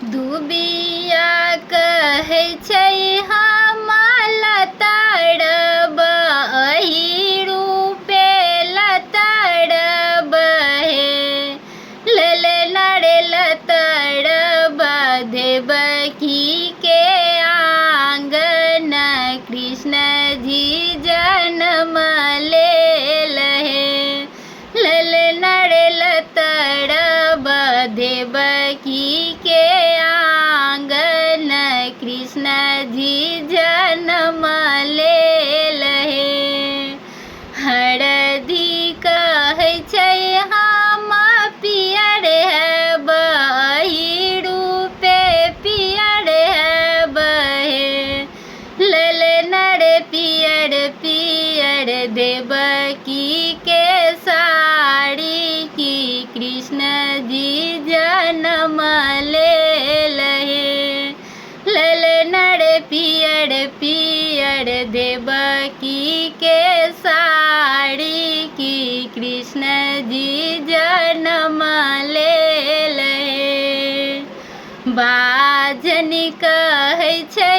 दुबिया कहै छै हम लताड़ब अही रूपे लताड़ब हे ललना रे लताड़ब देवकी के आंगन कृष्ण जी जन्म लेल हे ललना रे लताड़ब देवकी के आंगन कृष्ण जी जन्म लेल हे हरदी कहै छै हम पियर हेब अही रूपे पियर हेब हे ललना रे पियर पियर देवकी के साड़ी की कृष्ण जी जन्म लेल हे ललना रे पियर पियर देवकी के साड़ी की कृष्ण जी जन्म लेल हे बाजन कहै छै